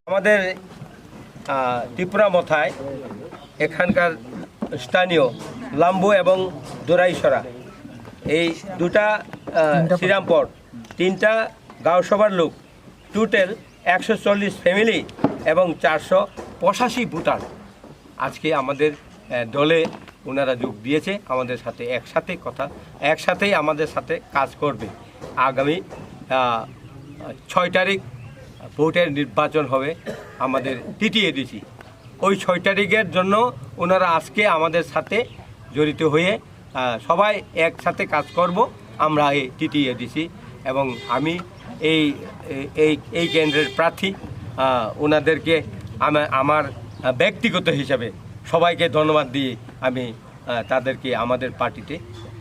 আমাদের ত্রিপুরা মথায় এখানকার স্থানীয় লাম্বু এবং দোরাইসরা এই দুটা শ্রীরামপুর তিনটা গাঁও সভার লোক টোটাল 140 ফ্যামিলি এবং 485 ভোটার আজকে আমাদের দলে ওনারা যোগ দিয়েছে আমাদের সাথে একসাথেই আমাদের সাথে কাজ করবে। আগামী 6 তারিখ ভোটের নির্বাচন হবে আমাদের টিটিএডিসি। ওই 6 তারিখের জন্য ওনারা আজকে আমাদের সাথে জড়িত হয়ে সবাই একসাথে কাজ করব আমরা এই টিটিএডিসি। এবং আমি এই কেন্দ্রের প্রার্থী ওনাদেরকে আমার ব্যক্তিগত হিসাবে সবাইকে ধন্যবাদ দিয়ে আমি তাদেরকে আমাদের পার্টিতে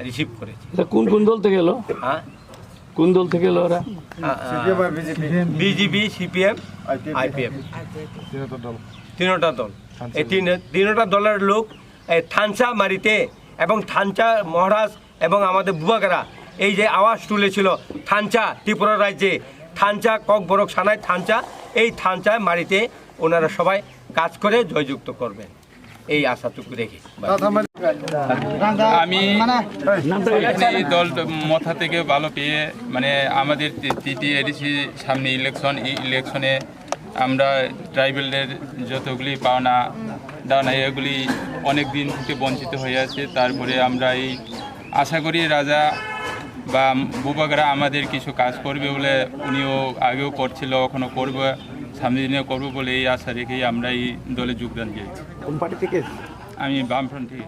রিসিভ করেছি। কোন কোন দল থেকে এলো? হ্যাঁ, কোন দল থেকে এলো ওরা? বিজেপি, সিপিএম, আইপিএফ, তিনটা দল। এই তিনটা দলের লোক থানচা মারিতে এবং থানচা মহারাজ এবং আমাদের বুবাগারা এই যে আওয়াজ তুলেছিল থানচা ত্রিপুরা রাজ্যে থানচা ককবরক সানায় থানচা, এই থানচা মারিতে ওনারা সবাই কাজ করে জয়যুক্ত করবেন এই আশাটুকু রেখে আমি এই দল মথা থেকে ভালো পেয়ে মানে আমাদের টিটিএডিসি সামনে ইলেকশনে আমরা ট্রাইবেলদের যতগুলি পাওনা দাওনা এগুলি অনেক দিন থেকে বঞ্চিত হয়ে আছে। তারপরে আমরা এই আশা করি রাজা বা বুবাগরা আমাদের কিছু কাজ করবে বলে উনিও আগেও করছিল, এখনও করবে, সামনের দিনেও করবো বলে এই আশা রেখেই আমরা এই দলে যোগদান দিয়েছি। কোন পার্টি থেকে? আমি বামফ্রন্ট থেকে।